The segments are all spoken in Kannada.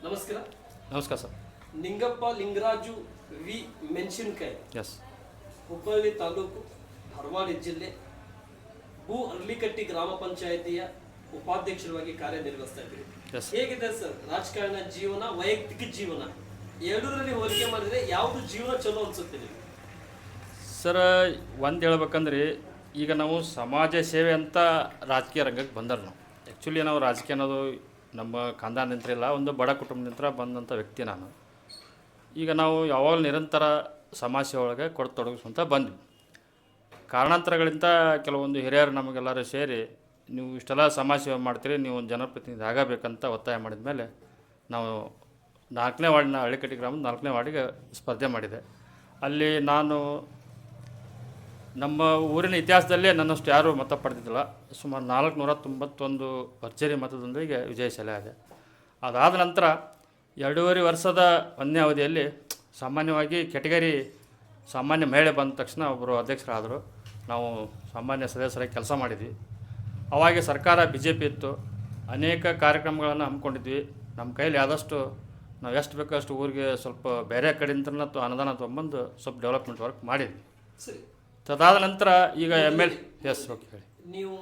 ನಮಸ್ಕಾರ. ನಮಸ್ಕಾರ ಸರ್. ನಿಂಗಪ್ಪ ಲಿಂಗರಾಜು ವಿ ಮೆಣಸಿನಕಾಯಿ, ಎಸ್. ಹುಬ್ಬಳ್ಳಿ ತಾಲೂಕು, ಧಾರವಾಡ ಜಿಲ್ಲೆ, ಭೂ ಅರ್ಲಿಕಟ್ಟಿ ಗ್ರಾಮ ಪಂಚಾಯಿತಿಯ ಉಪಾಧ್ಯಕ್ಷರಾಗಿ ಕಾರ್ಯನಿರ್ವಹಿಸ್ತಾ ಇದ್ದೀರಿ. ಎಸ್. ಹೇಗಿದೆ ಸರ್ ರಾಜಕಾರಣ ಜೀವನ, ವೈಯಕ್ತಿಕ ಜೀವನ ಎರಡರಲ್ಲಿ ಹೋಲಿಕೆ ಮಾಡಿದ್ರೆ ಯಾವುದು ಜೀವನ ಚಲೋ ಅನ್ಸುತ್ತೆ ನಿಮಗೆ? ಸರ್, ಒಂದು ಹೇಳ್ಬೇಕಂದ್ರೆ ಈಗ ನಾವು ಸಮಾಜ ಸೇವೆ ಅಂತ ರಾಜಕೀಯ ರಂಗಕ್ಕೆ ಬಂದರು. ನಾವು ಆ್ಯಕ್ಚುಲಿ ನಾವು ರಾಜಕೀಯ ಅನ್ನೋದು ನಮ್ಮ ಖಾನ್ದಾನದಿಂದ ಇಲ್ಲ, ಒಂದು ಬಡ ಕುಟುಂಬದಿಂದ ಬಂದಂಥ ವ್ಯಕ್ತಿ ನಾನು. ಈಗ ನಾವು ಯಾವಾಗ ನಿರಂತರ ಸಮಾಜ ಸೇವೆ ಒಳಗೆ ತೊಡಗಿಸುವಂತ ಬಂದ್ವಿ. ಕಾರಣಾಂತರಗಳಿಂದ ಕೆಲವೊಂದು ಹಿರಿಯರು ನಮಗೆಲ್ಲರೂ ಸೇರಿ, ನೀವು ಇಷ್ಟೆಲ್ಲ ಸಮಾಜ ಸೇವೆ ಮಾಡ್ತೀರಿ, ನೀವು ಒಂದು ಜನಪ್ರತಿನಿಧಿ ಆಗಬೇಕಂತ ಒತ್ತಾಯ ಮಾಡಿದ ಮೇಲೆ ನಾವು 4ನೇ ವಾರ್ಡಿನ ಹಳ್ಳಿಕಟ್ಟಿ ಗ್ರಾಮದ 4ನೇ ವಾರ್ಡಿಗೆ ಸ್ಪರ್ಧೆ ಮಾಡಿದೆ. ಅಲ್ಲಿ ನಾನು ನಮ್ಮ ಊರಿನ ಇತಿಹಾಸದಲ್ಲೇ ನನ್ನಷ್ಟು ಯಾರೂ ಮತ ಪಡೆದಿದ್ದಿಲ್ಲ. ಸುಮಾರು 491 ಭರ್ಜರಿ ಮತದೊಂದಿಗೆ ವಿಜಯಶಾಲಿ ಆದೆ. ಅದಾದ ನಂತರ 2.5 ವರ್ಷದ ಒಂದನೇ ಅವಧಿಯಲ್ಲಿ ಸಾಮಾನ್ಯವಾಗಿ ಕೆಟಗರಿ ಸಾಮಾನ್ಯ ಮಹಿಳೆ ಬಂದ ತಕ್ಷಣ ಒಬ್ಬರು ಅಧ್ಯಕ್ಷರಾದರು. ನಾವು ಸಾಮಾನ್ಯ ಸದಸ್ಯರಾಗಿ ಕೆಲಸ ಮಾಡಿದ್ವಿ. ಅವಾಗ ಸರ್ಕಾರ BJP ಇತ್ತು. ಅನೇಕ ಕಾರ್ಯಕ್ರಮಗಳನ್ನು ಹಮ್ಮಿಕೊಂಡಿದ್ವಿ. ನಮ್ಮ ಕೈಲಿ ಆದಷ್ಟು ನಾವು ಎಷ್ಟು ಬೇಕೋ ಅಷ್ಟು ಊರಿಗೆ ಸ್ವಲ್ಪ ಬೇರೆ ಕಡೆಯಿಂದ ಅನುದಾನ ತೊಗೊಂಬಂದು ಸ್ವಲ್ಪ ಡೆವಲಪ್ಮೆಂಟ್ ವರ್ಕ್ ಮಾಡಿದ್ವಿ. ಸರಿ. ಅದಾದ ನಂತರ ಈಗ ML. ಎಸ್, ಓಕೆ ಹೇಳಿ. ನೀವು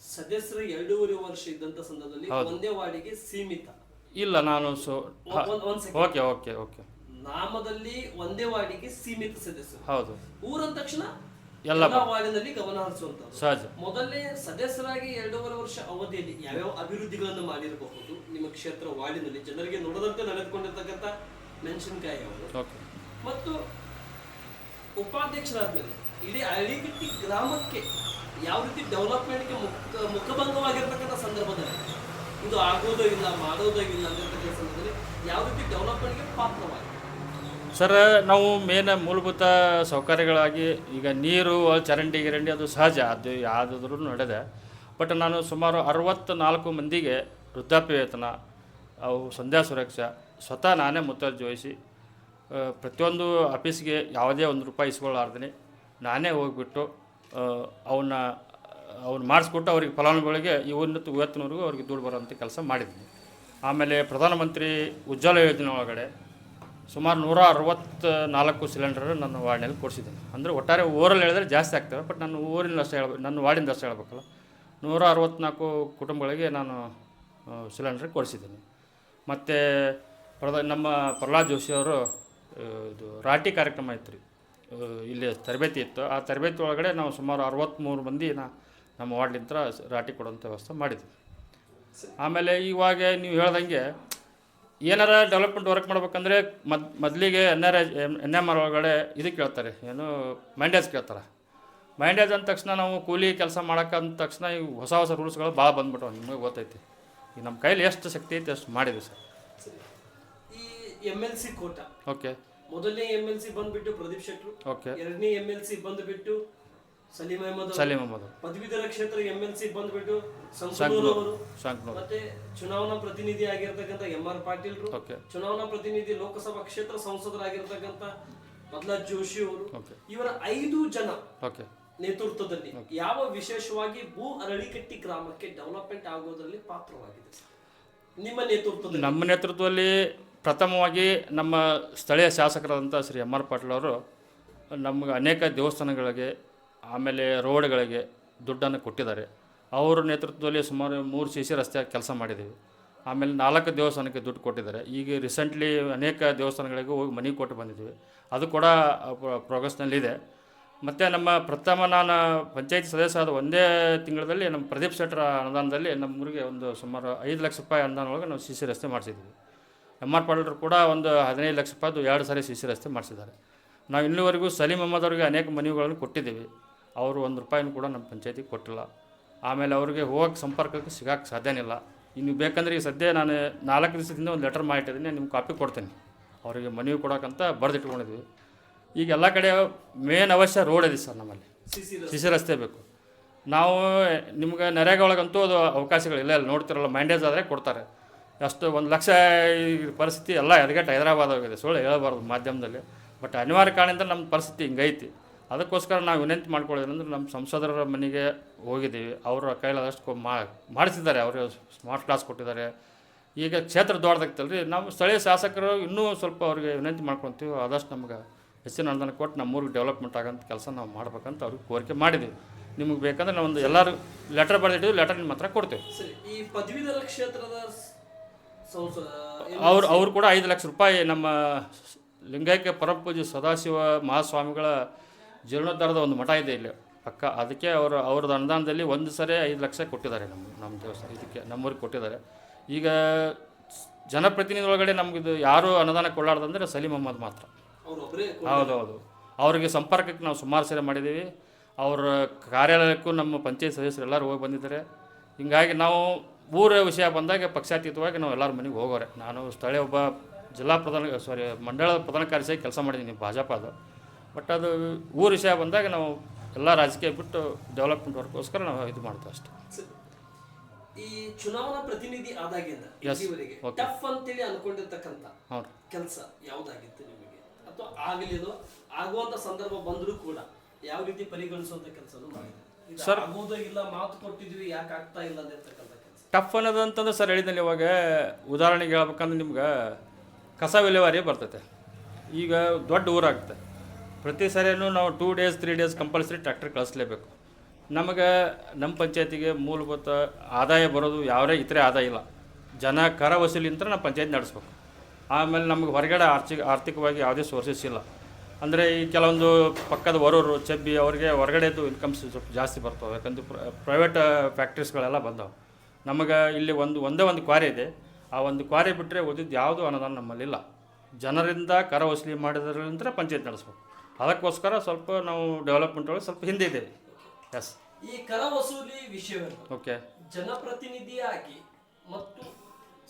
ಸದಸ್ಯರು 2.5 ವರ್ಷ ಇದ್ದಂತ ಸಂದರ್ಭದಲ್ಲಿ ಒಂದೇ ವಾರ್ಡಿಗೆ ಸೀಮಿತ ಇಲ್ಲ, ನಾನು ಓಕೆ ಓಕೆ ಓಕೆ ನಾಮದಲ್ಲಿ ಒಂದೇ ವಾರ್ಡಿಗೆ ಸೀಮಿತ ಸದಸ್ಯರು. ಹೌದು. ಊರಂದ ತಕ್ಷಣ ಎಲ್ಲ ವಾರ್ಡಿನಲ್ಲಿ ಗಮನ ಹರಿಸುವಂತ ಸಹಜ. ಮೊದಲನೇ ಸದಸ್ಯರಾಗಿ 2.5 ವರ್ಷ ಅವಧಿಯಲ್ಲಿ ಯಾವ್ಯಾವ ಅಭಿವೃದ್ಧಿಗಳನ್ನು ಮಾಡಿರಬಹುದು ನಿಮ್ಮ ಕ್ಷೇತ್ರ ವಾರ್ಡಿನಲ್ಲಿ ಜನರಿಗೆ ನೋಡದಂತೆ ನಡೆದುಕೊಂಡಿರ್ತಕ್ಕಂಥ ಮೆಣಸಿನಕಾಯಿ ಅವರು, ಓಕೆ. ಮತ್ತು ಉಪಾಧ್ಯಕ್ಷರಾದ್ಮೇಲೆ ಇಡೀ ಅಳಿಗಟ್ಟಿ ಗ್ರಾಮಕ್ಕೆ ಯಾವ ರೀತಿ ಡೆವಲಪ್ಮೆಂಟ್ಗೆ ಮುಖಭಂಗವಾಗಿರ್ತಕ್ಕಂಥ ಸಂದರ್ಭದಲ್ಲಿ ಇದು ಆಗೋದೋ ಇಲ್ಲ ಮಾಡೋದೋ ಇಲ್ಲ ಆಗಿರ್ತಕ್ಕಂಥ ಸಂದರ್ಭದಲ್ಲಿ ಯಾವ ರೀತಿ ಡೆವಲಪ್ಮೆಂಟ್ಗೆ ಪಾತ್ರವಾಗಿದೆ? ಸರ್, ನಾವು ಮೇನ್ ಮೂಲಭೂತ ಸೌಕರ್ಯಗಳಾಗಿ ಈಗ ನೀರು, ಚರಂಡಿ ಗಿರಂಡಿ ಅದು ಸಹಜ, ಅದು ಯಾವುದಾದ್ರೂ ನಡೆದೆ. ಬಟ್ ನಾನು ಸುಮಾರು 64 ಮಂದಿಗೆ ವೃದ್ಧಾಪ್ಯ ವೇತನ, ಅವು ಸಂಧ್ಯಾ ಸುರಕ್ಷಾ ಸ್ವತಃ ನಾನೇ ಮುತುವರ್ಜಿ ವಹಿಸಿ ಪ್ರತಿಯೊಂದು ಆಫೀಸ್ಗೆ ಯಾವುದೇ ₹1 ಇಸ್ಕೊಳ್ಳಾರ್ದೇ ನಾನೇ ಹೋಗಿಬಿಟ್ಟು ಅವ್ನು ಮಾಡಿಸ್ಕೊಟ್ಟು ಅವ್ರಿಗೆ ಫಲಾನುಭವಿಗಳಿಗೆ ಇವತ್ತಿನವರೆಗೂ ಅವ್ರಿಗೆ ದುಡ್ಡು ಬರೋಂಥ ಕೆಲಸ ಮಾಡಿದ್ದೀನಿ. ಆಮೇಲೆ ಪ್ರಧಾನಮಂತ್ರಿ ಉಜ್ವಲ ಯೋಜನೆ ಒಳಗಡೆ ಸುಮಾರು 164 ಸಿಲಿಂಡರ್ ನನ್ನ ವಾರ್ಡಿನಲ್ಲಿ ಕೊಡಿಸಿದ್ದೀನಿ. ಅಂದರೆ ಒಟ್ಟಾರೆ ಊರಲ್ಲಿ ಹೇಳಿದ್ರೆ ಜಾಸ್ತಿ ಆಗ್ತವೆ, ಬಟ್ ನನ್ನ ಊರಿನ ಅಷ್ಟೇ ನನ್ನ ವಾರ್ಡಿಂದ ಅಷ್ಟೇ ಹೇಳ್ಬೇಕಲ್ಲ, 164 ಕುಟುಂಬಗಳಿಗೆ ನಾನು ಸಿಲಿಂಡರ್ ಕೊಡಿಸಿದ್ದೀನಿ. ಮತ್ತು ನಮ್ಮ ಪ್ರಹ್ಲಾದ್ ಜೋಶಿ ಅವರು ಇದು ರಾಟಿ ಕಾರ್ಯಕ್ರಮ ಇತ್ತು ರೀ, ಇಲ್ಲಿ ತರಬೇತಿ ಇತ್ತು. ಆ ತರಬೇತಿ ಒಳಗಡೆ ನಾವು ಸುಮಾರು 63 ಮಂದಿ ನಮ್ಮ ವಾರ್ಡ್ಲಿಂದ ರಾಟಿ ಕೊಡುವಂಥ ವ್ಯವಸ್ಥೆ ಮಾಡಿದ್ವಿ. ಆಮೇಲೆ ಇವಾಗ ನೀವು ಹೇಳ್ದಂಗೆ ಏನಾರ ಡೆವಲಪ್ಮೆಂಟ್ ವರ್ಕ್ ಮಾಡ್ಬೇಕಂದ್ರೆ ಮೊದಲಿಗೆ NMR ಒಳಗಡೆ ಇದು ಕೇಳ್ತಾರೆ, ಏನು ಮೈಂಡೇಜ್ ಕೇಳ್ತಾರೆ. ಮೈಂಡೇಜ್ ಅಂದ ತಕ್ಷಣ ನಾವು ಕೂಲಿ ಕೆಲಸ ಮಾಡೋಕ್ಕಂದ ತಕ್ಷಣ ಈಗ ಹೊಸ ರೂಲ್ಸ್ಗಳು ಭಾಳ ಬಂದ್ಬಿಟ್ಟು ನಿಮಗೆ ಗೊತ್ತೈತಿ. ಈಗ ನಮ್ಮ ಕೈಲಿ ಎಷ್ಟು ಶಕ್ತಿ ಐತೆ ಅಷ್ಟು ಮಾಡಿದ್ವಿ ಸರ್. ಈ MLC ಕೋಟ, ಓಕೆ, ಮೊದಲನೇ MLC ಬಂದ್ಬಿಟ್ಟು ಪ್ರದೀಪ್ ಶೆಟ್ರು, ಓಕೆ, ಎರಡನೇ MLC ಬಂದ್ಬಿಟ್ಟು ಸಲೀಂ ಅಹಮದ್, ಪದವೀಧರ ಕ್ಷೇತ್ರ MLC ಬಂದ್ಬಿಟ್ಟು ಸಂಕನೂರವರು, ಮತ್ತೆ ಚುನಾವಣಾ ಪ್ರತಿನಿಧಿ ಆಗಿರ್ತಕ್ಕಂಥ MR ಪಾಟೀಲ್ರು, ಚುನಾವಣಾ ಪ್ರತಿನಿಧಿ ಲೋಕಸಭಾ ಕ್ಷೇತ್ರ ಸಂಸದರಾಗಿರ್ತಕ್ಕಂಥ ಪ್ರಹ್ಲಾದ್ ಜೋಶಿ ಅವರು, ಇವರ 5 ಜನ ನೇತೃತ್ವದಲ್ಲಿ ಯಾವ ವಿಶೇಷವಾಗಿ ಭೂ ಅರಳಿಕಟ್ಟಿ ಗ್ರಾಮಕ್ಕೆ ಡೆವಲಪ್ಮೆಂಟ್ ಆಗೋದ್ರಲ್ಲಿ ಪಾತ್ರವಾಗಿದೆ ನಿಮ್ಮ ನೇತೃತ್ವದಲ್ಲಿ? ನಮ್ಮ ನೇತೃತ್ವದಲ್ಲಿ ಪ್ರಥಮವಾಗಿ ನಮ್ಮ ಸ್ಥಳೀಯ ಶಾಸಕರಾದಂಥ ಶ್ರೀ MR ಪಾಟೀಲ್ ಅವರು ನಮಗೆ ಅನೇಕ ದೇವಸ್ಥಾನಗಳಿಗೆ ಆಮೇಲೆ ರೋಡ್ಗಳಿಗೆ ದುಡ್ಡನ್ನು ಕೊಟ್ಟಿದ್ದಾರೆ. ಅವರ ನೇತೃತ್ವದಲ್ಲಿ ಸುಮಾರು 3 CC ರಸ್ತೆ ಕೆಲಸ ಮಾಡಿದ್ದೀವಿ. ಆಮೇಲೆ 4 ದೇವಸ್ಥಾನಕ್ಕೆ ದುಡ್ಡು ಕೊಟ್ಟಿದ್ದಾರೆ. ಈಗ ರೀಸೆಂಟ್ಲಿ ಅನೇಕ ದೇವಸ್ಥಾನಗಳಿಗೆ ಹೋಗಿ ಮನೆ ಕೊಟ್ಟು ಬಂದಿದ್ದೀವಿ, ಅದು ಕೂಡ ಪ್ರೋಗ್ರೆಸ್ನಲ್ಲಿದೆ. ಮತ್ತು ನಮ್ಮ ನಾನು ಪಂಚಾಯತಿ ಸದಸ್ಯ ಆದ ಒಂದೇ ತಿಂಗಳಲ್ಲಿ ನಮ್ಮ ಪ್ರದೀಪ್ ಶೆಟ್ಟರ ಅನುದಾನದಲ್ಲಿ ನಮ್ಮ ಊರಿಗೆ ಒಂದು ಸುಮಾರು ₹5 ಲಕ್ಷ ಅನುದಾನ ಒಳಗೆ ನಾವು CC ರಸ್ತೆ ಮಾಡಿಸಿದ್ದೀವಿ. MR ಪಾಟೀಲ್ರು ಕೂಡ ಒಂದು ₹15 ಲಕ್ಷ 2 ಸಾರಿ CC ರಸ್ತೆ ಮಾಡಿಸಿದ್ದಾರೆ. ನಾವು ಇಲ್ಲಿವರೆಗೂ ಸಲೀಂ ಅಹಮದ್ ಅವರಿಗೆ ಅನೇಕ ಮನೆಗಳನ್ನು ಕೊಟ್ಟಿದ್ದೀವಿ, ಅವರು ₹1 ಕೂಡ ನಮ್ಮ ಪಂಚಾಯತಿಗೆ ಕೊಟ್ಟಿಲ್ಲ. ಆಮೇಲೆ ಅವ್ರಿಗೆ ಹೋಗೋಕ್ಕೆ ಸಂಪರ್ಕಕ್ಕೆ ಸಿಗೋಕ್ಕೆ ಸಾಧ್ಯನೇ ಇಲ್ಲ. ಇನ್ನು ಬೇಕಂದ್ರೆ ಈಗ ಸದ್ಯ ನಾನು 4 ದಿವಸದಿಂದ ಒಂದು ಲೆಟರ್ ಮಾಡಿಟ್ಟಿದ್ದೀನಿ, ನಿಮ್ಗೆ ಕಾಪಿ ಕೊಡ್ತೀನಿ. ಅವರಿಗೆ ಮನವಿ ಕೊಡೋಕ್ಕಂತ ಬರೆದಿಟ್ಕೊಂಡಿದ್ವಿ. ಈಗ ಎಲ್ಲ ಕಡೆ ಮೇನ್ ಅವಶ್ಯ ರೋಡ್ ಇದೆ ಸರ್, ನಮ್ಮಲ್ಲಿ CC ರಸ್ತೆ ಬೇಕು. ನಾವು ನಿಮ್ಗೆ ನರೇಗಾ ಒಳಗಂತೂ ಅದು ಅವಕಾಶಗಳಿಲ್ಲ, ಇಲ್ಲ ನೋಡ್ತಿರಲ್ಲ, ಮೈಂಡೇಜ್ ಆದರೆ ಕೊಡ್ತಾರೆ. ಅಷ್ಟು 1 ಲಕ್ಷ ಪರಿಸ್ಥಿತಿ ಎಲ್ಲ ಎದಗಟ್ಟು ಹೈದರಾಬಾದ್ ಹೋಗಿದೆ, ಸುಳ್ಳು ಹೇಳಬಾರ್ದು ಮಾಧ್ಯಮದಲ್ಲಿ. ಬಟ್ ಅನಿವಾರ್ಯ ಕಾರಣದಿಂದ ನಮ್ಮ ಪರಿಸ್ಥಿತಿ ಹಿಂಗೈತಿ. ಅದಕ್ಕೋಸ್ಕರ ನಾವು ವಿನಂತಿ ಮಾಡ್ಕೊಳ್ಳೋದಂದ್ರೆ ನಮ್ಮ ಸಂಸದರ ಮನೆಗೆ ಹೋಗಿದ್ದೀವಿ, ಅವರ ಕೈಲಾದಷ್ಟು ಮಾಡಿಸಿದ್ದಾರೆ. ಅವರು ಸ್ಮಾರ್ಟ್ ಕ್ಲಾಸ್ ಕೊಟ್ಟಿದ್ದಾರೆ, ಈಗ ಕ್ಷೇತ್ರ ದೊಡ್ಡದಾಗ್ತಲ್ರಿ, ನಾವು ಸ್ಥಳೀಯ ಶಾಸಕರು ಇನ್ನೂ ಸ್ವಲ್ಪ ಅವ್ರಿಗೆ ವಿನಂತಿ ಮಾಡ್ಕೊತೀವಿ, ಆದಷ್ಟು ನಮ್ಗೆ ಹೆಚ್ಚಿನ ಅನುದಾನ ಕೊಟ್ಟು ನಮ್ಮೂರಿಗೆ ಡೆವಲಪ್ಮೆಂಟ್ ಆಗೋಂಥ ಕೆಲಸ ನಾವು ಮಾಡ್ಬೇಕಂತ ಅವ್ರಿಗೆ ಕೋರಿಕೆ ಮಾಡಿದ್ದೀವಿ. ನಿಮಗೆ ಬೇಕಂದ್ರೆ ನಾವೊಂದು ಎಲ್ಲರೂ ಲೆಟರ್ ಬರೆದಿದ್ದೀವಿ, ಲೆಟರ್ ನಿಮ್ಮ ಹತ್ರ ಕೊಡ್ತೇವೆ. ಈ ಪದವೀಧರ ಕ್ಷೇತ್ರದ ಅವ್ರು ಕೂಡ 5 ಲಕ್ಷ ರೂಪಾಯಿ ನಮ್ಮ ಲಿಂಗೈಕ್ಯ ಪರಮಪೂಜ್ಯ ಸದಾಶಿವ ಮಹಾಸ್ವಾಮಿಗಳ ಜೀರ್ಣೋದ್ಧಾರದ ಒಂದು ಮಠ ಇದೆ ಇಲ್ಲಿ ಪಕ್ಕ, ಅದಕ್ಕೆ ಅವ್ರದ್ದು ಅನುದಾನದಲ್ಲಿ ಒಂದು ಸರಿ 5 ಲಕ್ಷ ಕೊಟ್ಟಿದ್ದಾರೆ. ನಮ್ಮ ದೇವಸ್ಥಾನ ಇದಕ್ಕೆ ನಮ್ಮೂರಿಗೆ ಕೊಟ್ಟಿದ್ದಾರೆ. ಈಗ ಜನಪ್ರತಿನಿಧಿ ಒಳಗಡೆ ನಮಗಿದು ಯಾರೂ ಅನುದಾನ ಕೊಡಲಾರ್ದಂದರೆ ಸಲೀಂ ಅಹ್ಮದ್ ಮಾತ್ರ. ಹೌದೌದು, ಅವರಿಗೆ ಸಂಪರ್ಕಕ್ಕೆ ನಾವು ಸುಮಾರು ಸರಿ ಮಾಡಿದ್ದೀವಿ. ಅವರ ಕಾರ್ಯಾಲಯಕ್ಕೂ ನಮ್ಮ ಪಂಚಾಯತ್ ಸದಸ್ಯರು ಎಲ್ಲರೂ ಹೋಗಿ ಬಂದಿದ್ದಾರೆ. ಹೀಗಾಗಿ ನಾವು ಊರ ವಿಷಯ ಬಂದಾಗ ಪಕ್ಷಾತೀತವಾಗಿ ನಾವು ಎಲ್ಲರ ಮನೆಗೆ ಹೋಗೋರೆ. ನಾನು ಸ್ಥಳೀಯ ಒಬ್ಬ ಮಂಡಳದ ಪ್ರಧಾನ ಕಾರ್ಯದರ್ಶಿಯಾಗಿ ಕೆಲಸ ಮಾಡಿದ್ದೀನಿ ಭಾಜಪದು. ಬಟ್ ಅದು ಊರ ವಿಷಯ ಬಂದಾಗ ನಾವು ಎಲ್ಲ ರಾಜಕೀಯ ಬಿಟ್ಟು ಡೆವಲಪ್ಮೆಂಟ್ ವರ್ಕ್ಗೋಸ್ಕರ ನಾವು ಇದು ಮಾಡ್ತೇವೆ ಅಷ್ಟೇ. ಈ ಚುನಾವಣಾ ಪ್ರತಿನಿಧಿ ಆದಾಗಿಂದ ಇಲ್ಲಿವರೆಗೆ ಟಫ್ ಅಂತೇಳಿ ಅನ್ಕೊಂಡಿರ್ತಕ್ಕಂಥ ಕೆಲಸ ಯಾವುದಾಗಿತ್ತು ನಿಮಗೆ, ಅಥವಾ ಆಗಲಿದೋ ಆಗುವಂತ ಸಂದರ್ಭ ಬಂದರೂ ಕೂಡ ಯಾವ ರೀತಿ ಪರಿಗಣಿಸುವಂತ ಕೆಲಸನೂ ಮಾಡಿದೆ ಸರ್? ಆಗೋದು ಇಲ್ಲ, ಮಾತು ಕೊಟ್ಟಿದ್ವಿ, ಯಾಕೆ ಆಗ್ತಾ ಇಲ್ಲ ಅಂದಿರ್ತಕ್ಕಂಥ ಕೆಲಸ ಟಫ್ ಅನ್ನೋದು ಅಂತಂದ್ರೆ ಸರ್ ಹೇಳಿದ್ನಲ್ಲಿ ಇವಾಗ ಉದಾಹರಣೆಗೆ ಹೇಳ್ಬೇಕಂದ್ರೆ ನಿಮ್ಗೆ ಕಸ ವಿಲೇವಾರಿ ಬರ್ತೈತೆ. ಈಗ ದೊಡ್ಡ ಊರಾಗುತ್ತೆ, ಪ್ರತಿ ಸರಿಯೂ ನಾವು 2 days 3 days ಕಂಪಲ್ಸರಿ ಟ್ರ್ಯಾಕ್ಟರ್ ಕಳಿಸ್ಲೇಬೇಕು. ನಮಗೆ ನಮ್ಮ ಪಂಚಾಯತಿಗೆ ಮೂಲಭೂತ ಆದಾಯ ಬರೋದು ಯಾವರೇ ಇತರೆ ಆದಾಯ ಇಲ್ಲ. ಜನ ಕರ ವಸೂಲಿಂತ ನಾವು ಪಂಚಾಯತ್ ನಡೆಸ್ಬೇಕು. ಆಮೇಲೆ ನಮಗೆ ಹೊರಗಡೆ ಆರ್ಥಿಕವಾಗಿ ಯಾವುದೇ ಸೋರ್ಸಸ್ ಇಲ್ಲ. ಅಂದರೆ ಈ ಕೆಲವೊಂದು ಪಕ್ಕದ ಹೊರೂರು ಚೆಬ್ಬಿ ಅವ್ರಿಗೆ ಹೊರಗಡೆದು ಇನ್ಕಮ್ಸ್ ಸ್ವಲ್ಪ ಜಾಸ್ತಿ ಬರ್ತವೆ, ಯಾಕಂದ್ರೆ ಪ್ರೈವೇಟ್ ಫ್ಯಾಕ್ಟ್ರೀಸ್ಗಳೆಲ್ಲ ಬಂದವು. ನಮಗೆ ಇಲ್ಲಿ ಒಂದೇ ಒಂದು ಕ್ವಾರಿ ಇದೆ. ಆ ಒಂದು ಕ್ವಾರಿ ಬಿಟ್ಟರೆ ಓದಿದ್ದು ಯಾವುದೂ ಅನುದಾನ ನಮ್ಮಲ್ಲಿಲ್ಲ. ಜನರಿಂದ ಕರ ವಸೂಲಿ ಮಾಡಿದ್ರಿಂದ ಪಂಚಾಯತ್ ನಡೆಸ್ಬೇಕು. ಅದಕ್ಕೋಸ್ಕರ ಸ್ವಲ್ಪ ನಾವು ಡೆವಲಪ್ಮೆಂಟ್ ಒಳಗೆ ಸ್ವಲ್ಪ ಹಿಂದೆ ಇದ್ದೇವೆ. ಎಸ್, ಈ ಕರ ವಸೂಲಿ ವಿಷಯವನ್ನು ಓಕೆ ಜನಪ್ರತಿನಿಧಿಯಾಗಿ ಮತ್ತು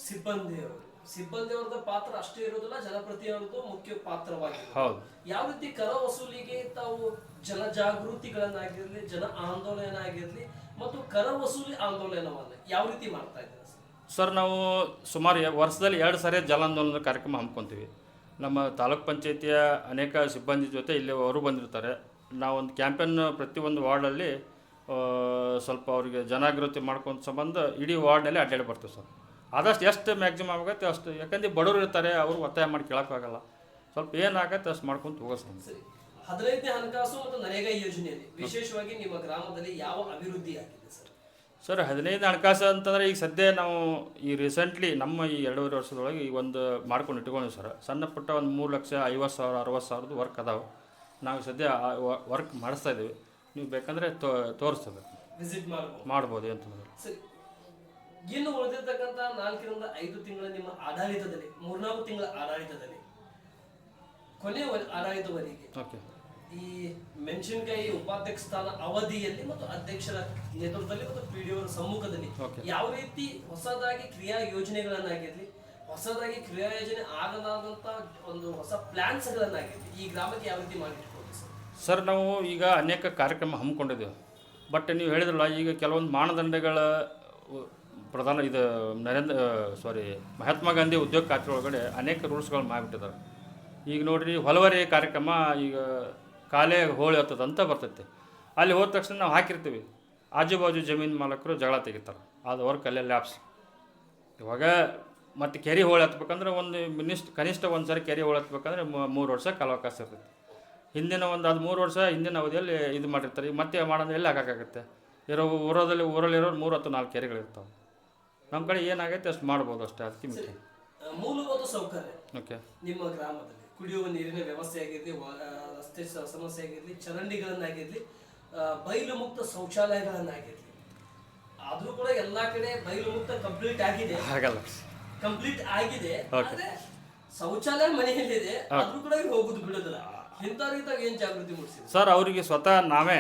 ಸಿಬ್ಬಂದಿಯವರದ ಪಾತ್ರ ಅಷ್ಟೇ ಇರೋದಿಲ್ಲ, ಜನಪ್ರತಿನಿಧಿಯವ್ರದ್ದು ಮುಖ್ಯ ಪಾತ್ರವಾಗಿದೆ. ಹೌದು. ಯಾವ ರೀತಿ ಕರ ವಸೂಲಿಗೆ ತಾವು ಜನಜಾಗೃತಿಗಳನ್ನಾಗಿರಲಿ, ಜನ ಆಂದೋಲನ ಆಗಿರಲಿ ಮತ್ತು ಕರ ವಸೂಲಿ ಆಂದೋಲನವನ್ನು ಯಾವ ರೀತಿ ಮಾಡ್ತಾ ಇದ್ದಾರೆ ಸರ್? ನಾವು ಸುಮಾರು ವರ್ಷದಲ್ಲಿ 2 ಸಾರಿ ಜಲಾಂದೋಲನ ಕಾರ್ಯಕ್ರಮ ಹಮ್ಮಿಕೊಂತೀವಿ. ನಮ್ಮ ತಾಲೂಕ್ ಪಂಚಾಯತಿಯ ಅನೇಕ ಸಿಬ್ಬಂದಿ ಜೊತೆ ಇಲ್ಲಿ ಅವರು ಬಂದಿರ್ತಾರೆ. ನಾವೊಂದು ಕ್ಯಾಂಪೇನ್ ಪ್ರತಿಯೊಂದು ವಾರ್ಡಲ್ಲಿ ಸ್ವಲ್ಪ ಅವರಿಗೆ ಜಾಗೃತಿ ಮಾಡ್ಕೊಂತ ಸಂಬಂಧ ಇಡೀ ವಾರ್ಡ್ನಲ್ಲಿ ಅಡ್ಡಾಡಿ ಬರ್ತೀವಿ ಸರ್. ಆದಷ್ಟು ಎಷ್ಟು ಮ್ಯಾಕ್ಸಿಮಮ್ ಆಗುತ್ತೆ ಅಷ್ಟು, ಯಾಕಂದ್ರೆ ಬಡವರು ಇರ್ತಾರೆ, ಅವರು ಒತ್ತಾಯ ಮಾಡಿ ಕೇಳೋಕ್ಕಾಗಲ್ಲ. ಸ್ವಲ್ಪ ಏನಾಗತ್ತೆ ಅಷ್ಟು ಮಾಡ್ಕೊಂತ ಹೋಗೋ ಸರ್. 15ನೇ ಹಣಕಾಸು ಮತ್ತು ನರೇಗಾ ಯೋಜನೆಯಲ್ಲಿ ವಿಶೇಷವಾಗಿ ನಿಮ್ಮ ಗ್ರಾಮದಲ್ಲಿ ಯಾವ ಅಭಿವೃದ್ಧಿ ಆಗಿದೆ ಸರ್? ಸರ್ 15ನೇ ಹಣಕಾಸು ಅಂತಂದರೆ ಈಗ ಸದ್ಯ ನಾವು ಈ ರೀಸೆಂಟ್ಲಿ ನಮ್ಮ ಈ 2.5 ವರ್ಷದೊಳಗೆ ಈ ಒಂದು ಮಾಡ್ಕೊಂಡು ಇಟ್ಕೊಂಡಿವಿ ಸರ್. ಸಣ್ಣ ಪುಟ್ಟ ಒಂದು 3,50,000 60,000 ವರ್ಕ್ ಅದಾವೆ. ನಾವು ಸದ್ಯ ವರ್ಕ್ ಮಾಡಿಸ್ತಾ ಇದ್ದೀವಿ. ನೀವು ಬೇಕಂದರೆ ತೋರಿಸ್ತದೆ, ವಿಸಿಟ್ ಮಾಡ್ಬೋದು ಅಂತಂದ್ರೆ. ಸರಿ, ಇನ್ನು ಉಳಿದಿರ್ತಕ್ಕಂಥ 4 ರಿಂದ 5 ತಿಂಗಳ ನಿಮ್ಮ ಆಡಳಿತದಲ್ಲಿ, 3-4 ತಿಂಗಳ ಆಡಳಿತದಲ್ಲಿ, ಕೊನೆಯ ಆಡಳಿತವರೆಗೆ ಓಕೆ, ಈ ಮೆಣಸಿನಕಾಯಿ ಉಪಾಧ್ಯಕ್ಷ ಸ್ಥಾನ ಅವಧಿಯಲ್ಲಿ ಮತ್ತು ಅಧ್ಯಕ್ಷರ ನೇತೃತ್ವದಲ್ಲಿ ಮತ್ತು PDO ಸಮ್ಮುಖದಲ್ಲಿ ಯಾವ ರೀತಿ ಹೊಸದಾಗಿ ಕ್ರಿಯಾ ಯೋಜನೆಗಳನ್ನಾಗಿರ್ಲಿ, ಹೊಸದಾಗಿ ಕ್ರಿಯಾ ಯೋಜನೆ ಆಗಲಾದಂತ ಒಂದು ಹೊಸ ಪ್ಲಾನ್ಸ್ಗಳನ್ನಾಗಿರ್ಲಿ ಈ ಗ್ರಾಮಕ್ಕೆ ಯಾವ ರೀತಿ ಮಾಡಿಟ್ಕೊಳ್ಳಿ ಸರ್? ನಾವು ಈಗ ಅನೇಕ ಕಾರ್ಯಕ್ರಮ ಹಮ್ಮಿಕೊಂಡಿದ್ದೇವೆ. ಬಟ್ ನೀವು ಹೇಳಿದ್ರಲ್ಲ, ಈಗ ಕೆಲವೊಂದು ಮಾನದಂಡಗಳ ಪ್ರಧಾನ ಇದು ಮಹಾತ್ಮ ಗಾಂಧಿ ಉದ್ಯೋಗ ಖಾತ್ರಿ ಒಳಗಡೆ ಅನೇಕ ರೂಲ್ಸ್ಗಳು ಮಾಡಿಬಿಟ್ಟಿದ್ದಾರೆ. ಈಗ ನೋಡಿರಿ, ಹೊಲವರಿ ಕಾರ್ಯಕ್ರಮ ಈಗ ಕಾಲೇ ಹೋಳಿ ಹತ್ತದಂತ ಬರ್ತೈತೆ. ಅಲ್ಲಿ ಹೋದ ತಕ್ಷಣ ನಾವು ಹಾಕಿರ್ತೀವಿ, ಆಜು ಬಾಜು ಜಮೀನು ಮಾಲಕರು ಜಗಳ ತೆಗಿತಾರೆ, ಅದು ವರ್ಕ್ ಅಲ್ಲೇ ಲ್ಯಾಬ್ಸ್. ಇವಾಗ ಮತ್ತು ಕೆರೆ ಹೋಳಿ ಹತ್ಬೇಕಂದ್ರೆ ಕನಿಷ್ಠ ಒಂದು ಸಾರಿ ಕೆರೆ ಹೋಳಿ ಹತ್ಬೇಕಂದ್ರೆ 3 ವರ್ಷ ಕಾಲಾವಕಾಶ ಇರ್ತೈತಿ. ಹಿಂದಿನ ಅದು 3 ವರ್ಷ ಹಿಂದಿನ ಅವಧಿಯಲ್ಲಿ ಇದು ಮಾಡಿರ್ತಾರೆ. ಈಗ ಮತ್ತೆ ಮಾಡೋದು ಎಲ್ಲಿ ಹಾಕೋಕ್ಕಾಗುತ್ತೆ? ಊರಲ್ಲಿರೋರು 3 ಅಥವಾ 4 ಕೆರೆಗಳಿರ್ತಾವೆ. ನಮ್ಮ ಕಡೆ ಏನಾಗೈತೆ ಅಷ್ಟು ಮಾಡ್ಬೋದು ಅಷ್ಟೇ. ಅದಕ್ಕೆ ಮೂಲಭೂತ ಸೌಕರ್ಯ ಓಕೆ, ನಿಮ್ಮ ಗ್ರಾಮದಲ್ಲಿ ಕುಡಿಯುವ ನೀರಿನ ವ್ಯವಸ್ಥೆ ಆಗಿರಲಿ, ರಸ್ತೆ ಸಮಸ್ಯೆ ಆಗಿರಲಿ, ಚರಂಡಿಗಳನ್ನಾಗಿರಲಿ, ಬಯಲು ಮುಕ್ತ ಶೌಚಾಲಯಗಳನ್ನಾಗಿರಲಿ, ಆದ್ರೂ ಕೂಡ ಎಲ್ಲಾ ಕಡೆ ಬಯಲು ಮುಕ್ತ ಕಂಪ್ಲೀಟ್ ಆಗಿದೆ, ಆದ್ರೆ ಶೌಚಾಲಯ ಮನೆಯಲ್ಲಿದೆ, ಆದ್ರೂ ಕೂಡ ಹೋಗುದು ಬಿಡೋದಿಲ್ಲ. ಇಂಥವ್ರಿಗೆ ಏನ್ ಜಾಗೃತಿ ಮೂಡಿಸಿದೆ ಸರ್? ಅವರಿಗೆ ಸ್ವತಃ ನಾವೇ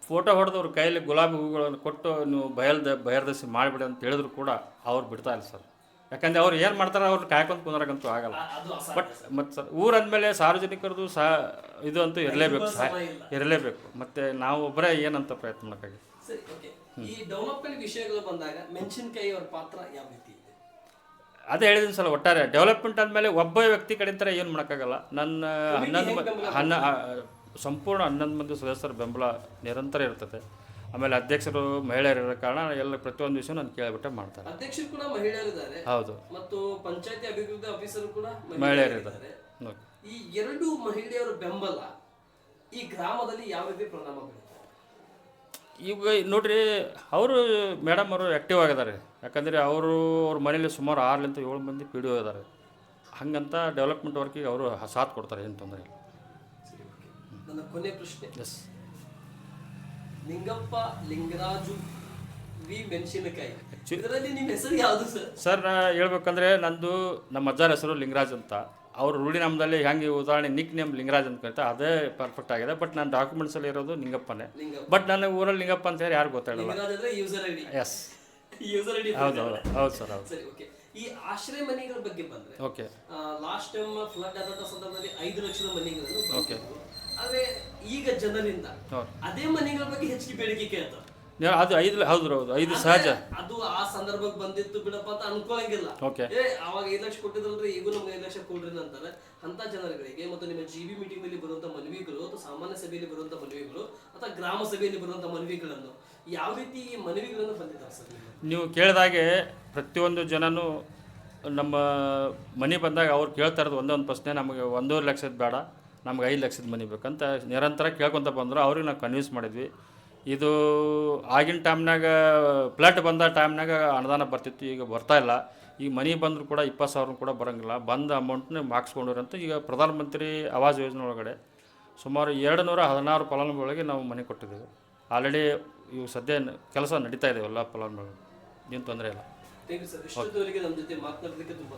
ಫೋಟೋ ಹೊಡೆದವ್ರ ಕೈಯಲ್ಲಿ ಗುಲಾಬಿ ಹೂಗಳನ್ನು ಕೊಟ್ಟು ನೀವು ಬಹಿರ್ದರ್ಶಿ ಮಾಡಿಬಿಡಿ ಅಂತ ಹೇಳಿದ್ರು ಕೂಡ ಅವ್ರು ಬಿಡ್ತಾ ಇಲ್ಲ ಸರ್. ಯಾಕಂದರೆ ಅವ್ರು ಏನು ಮಾಡ್ತಾರೆ, ಅವ್ರು ಕಾಯ್ಕೊಂಡು ಕುಂದ್ರಕ್ಕಂತೂ ಆಗಲ್ಲ. ಬಟ್ ಮತ್ತು ಸರ್, ಊರಂದಮೇಲೆ ಸಾರ್ವಜನಿಕರದು ಇದು ಅಂತೂ ಇರಲೇಬೇಕು. ಮತ್ತು ನಾವು ಒಬ್ಬರೇ ಏನಂತ ಪ್ರಯತ್ನ ಮಾಡೋಕ್ಕಾಗಿ. ಈ ಡೆವಲಪ್ಮೆಂಟ್ ವಿಷಯಗಳು ಬಂದಾಗ ಮೆಣಸಿನಕಾಯಿ ಅವರ ಪಾತ್ರ ಯಾವ ರೀತಿ ಇದೆ? ಅದೇ ಹೇಳಿದ್ದೀನಿ ಸರ್, ಒಟ್ಟಾರೆ ಡೆವಲಪ್ಮೆಂಟ್ ಆದಮೇಲೆ ಒಬ್ಬ ವ್ಯಕ್ತಿ ಕಡೆಯಿಂದ ಏನು ಮಾಡೋಕ್ಕಾಗಲ್ಲ. ನನ್ನ ಸಂಪೂರ್ಣ 11 ಮಂದಿ ಸದಸ್ಯರ ಬೆಂಬಲ ನಿರಂತರ ಇರ್ತದೆ. ಆಮೇಲೆ ಅಧ್ಯಕ್ಷರು ಮಹಿಳೆಯರಿರೋ ಕಾರಣ ಎಲ್ಲ ಪ್ರತಿಯೊಂದು ವಿಷಯ ನಾನು ಕೇಳಿಬಿಟ್ಟೆ ಮಾಡ್ತಾರೆ. ಅಧ್ಯಕ್ಷರು ಕೂಡ ಮಹಿಳೆಯರಿದ್ದಾರೆ, ಹೌದು, ಮತ್ತು ಪಂಚಾಯತಿ ಅಭಿವೃದ್ಧಿ ಆಫೀಸರ್ ಕೂಡ ಮಹಿಳೆಯರಿದ್ದಾರೆ. ಈ ಎರಡು ಮಹಿಳೆಯರ ಬೆಂಬಲ ಈ ಗ್ರಾಮದಲ್ಲಿ ಯಾವ ರೀತಿ ಪರಿಣಾಮ ಬೀರುತ್ತೆ? ಈಗ ನೋಡ್ರಿ, ಅವರು ಮೇಡಮ್ ಅವರು ಆ್ಯಕ್ಟಿವ್ ಆಗಿದ್ದಾರೆ. ಯಾಕಂದರೆ ಅವ್ರ ಮನೇಲಿ ಸುಮಾರು 6-7 ಮಂದಿ ಪಿ ಡಿ ಒ ಇದ್ದಾರೆ. ಹಾಗಂತ ಡೆವಲಪ್ಮೆಂಟ್ ವರ್ಕಿಗೆ ಅವರು ಸಾಥ್ ಕೊಡ್ತಾರೆ, ಏನು ತೊಂದರೆ ಇಲ್ಲ. ನನ್ನ ಕೊನೆ ಪ್ರಶ್ನೆ, ಎಸ್, ನಿಂಗಪ್ಪ ಲಿಂಗರಾಜು ವಿ ಮೆಣಸಿನಕಾಯಿ, ಇದರಲ್ಲಿ ನಿಮ್ಮ ಹೆಸರು ಯಾವುದು ಸರ್? ಸರ್ ಹೇಳ್ಬೇಕಂದ್ರೆ ನಂದು ನಮ್ಮ ಅಜ್ಜರ ಹೆಸರು ಲಿಂಗರಾಜ್ ಅಂತ. ಅವರು ರೂಢಿನಾಮದಲ್ಲಿ ಹೆಂಗೆ ಉದಾಹರಣೆ ನಿಕ್ ನೇಮ್ ಲಿಂಗರಾಜ್ ಅಂತ ಕರಿತಾರೆ, ಅದೇ ಪರ್ಫೆಕ್ಟ್ ಆಗಿದೆ. ಬಟ್ ನನ್ನ ಡಾಕ್ಯುಮೆಂಟ್ಸಲ್ಲಿ ಇರೋದು ನಿಂಗಪ್ಪನೇ. ಬಟ್ ನನ್ನ ಊರಲ್ಲಿ ಲಿಂಗಪ್ಪ ಅಂತ ಹೇಳಿ ಯಾರು ಗೊತ್ತಾಗಲ್ಲ. ಎಸ್, ಹೌದು ಹೌದು ಹೌದು ಸರ್, ಹೌದು. ಸರಿ, ಓಕೆ. ಈ ಆಶ್ರಯ ಮನೆಗಳ ಬಗ್ಗೆ ಬಂದ್ರೆ, ಓಕೆ, ಲಾಸ್ಟ್ ಟೈಮ್ ಫ್ಲಡ್ ಆದಂತ ಸಂದರ್ಭದಲ್ಲಿ 5 ಲಕ್ಷದ ಮನೆಗಳನ್ನು ಓಕೆ. ಆದ್ರೆ ಈಗ ಜನರಿಂದ ಅದೇ ಮನೆಗಳ ಬಗ್ಗೆ ಹೆಚ್ಚಿಗೆ ಬೇಡಿಕೆ ಕೇಳ್ತಾರೆ. ಅದು 5 ಹೌದು ಹೌದು 5 ಸಹಜ. ಅದು ಆ ಸಂದರ್ಭಕ್ಕೆ ಬಂದಿತ್ತು ಬಿಡಪ್ಪ ಅಂತ ಅನ್ಕೊಳಂಗಿಲ್ಲ. ಓಕೆ, ಅವಾಗ 5 ಲಕ್ಷ ಕೊಟ್ಟಿದ್ರಲ್ರಿ, ಈಗ ನಮ್ಗೆ 5 ಲಕ್ಷ ಕೊಡ್ರಿ ಅಂತಾರೆ. ಅಂತ ಜನಗಳಿಗೆ ಮತ್ತು ನಿಮ್ಮ GB ಮೀಟಿಂಗ್ ನಲ್ಲಿ ಬರುವಂತ ಮನವಿಗಳು ಅಥವಾ ಸಾಮಾನ್ಯ ಸಭೆಯಲ್ಲಿ ಬರುವಂತ ಮನವಿಗಳು ಅಥವಾ ಗ್ರಾಮ ಸಭೆಯಲ್ಲಿ ಬರುವಂತ ಮನವಿಗಳನ್ನು ಯಾವ ರೀತಿ ಮನವಿಗಳನ್ನು ಬಂದಿದ್ದಾರೆ ಸರ್? ನೀವು ಕೇಳಿದಾಗೆ ಪ್ರತಿಯೊಂದು ಜನನು ನಮ್ಮ ಮನೆ ಬಂದಾಗ ಅವ್ರು ಕೇಳ್ತಾ ಇರೋದು ಒಂದೊಂದು ಪ್ರಶ್ನೆ, ನಮಗೆ 1.5 ಲಕ್ಷದ ಬೇಡ, ನಮ್ಗೆ 5 ಲಕ್ಷದ ಮನೆ ಬೇಕಂತ ನಿರಂತರ ಕೇಳ್ಕೊತ ಬಂದರು. ಅವ್ರಿಗೆ ನಾವು ಕನ್ವಿನ್ಸ್ ಮಾಡಿದ್ವಿ. ಇದು ಆಗಿನ ಟೈಮ್ನಾಗ ಫ್ಲಡ್ ಬಂದ ಟೈಮ್ನಾಗ ಅನುದಾನ ಬರ್ತಿತ್ತು, ಈಗ ಬರ್ತಾಯಿಲ್ಲ. ಈಗ ಮನೆ ಬಂದರೂ ಕೂಡ 20,000 ಕೂಡ ಬರೋಂಗಿಲ್ಲ. ಬಂದ ಅಮೌಂಟ್ನ ಮಾರ್ಕ್ಸ್ಕೊಂಡ್ರು ಅಂತ ಈಗ ಪ್ರಧಾನಮಂತ್ರಿ ಆವಾಸ್ ಯೋಜನೆ ಒಳಗಡೆ ಸುಮಾರು 216 ಫಲಾನುಭವಿಗಳಿಗೆ ನಾವು ಮನೆ ಕೊಟ್ಟಿದ್ದೇವೆ. ಆಲ್ರೆಡಿ ಇವು ಸದ್ಯ ಕೆಲಸ ನಡೀತಾ ಇದೆ ಎಲ್ಲ ಫಲಾನುಭವಿಗಳು, ಏನು ತೊಂದರೆ ಇಲ್ಲ. Thank you sir. ಇಷ್ಟೊತ್ತವರೆಗೆ ನಮ್ಮ ಜೊತೆ ಮಾತನಾಡೋದಕ್ಕೆ ತುಂಬ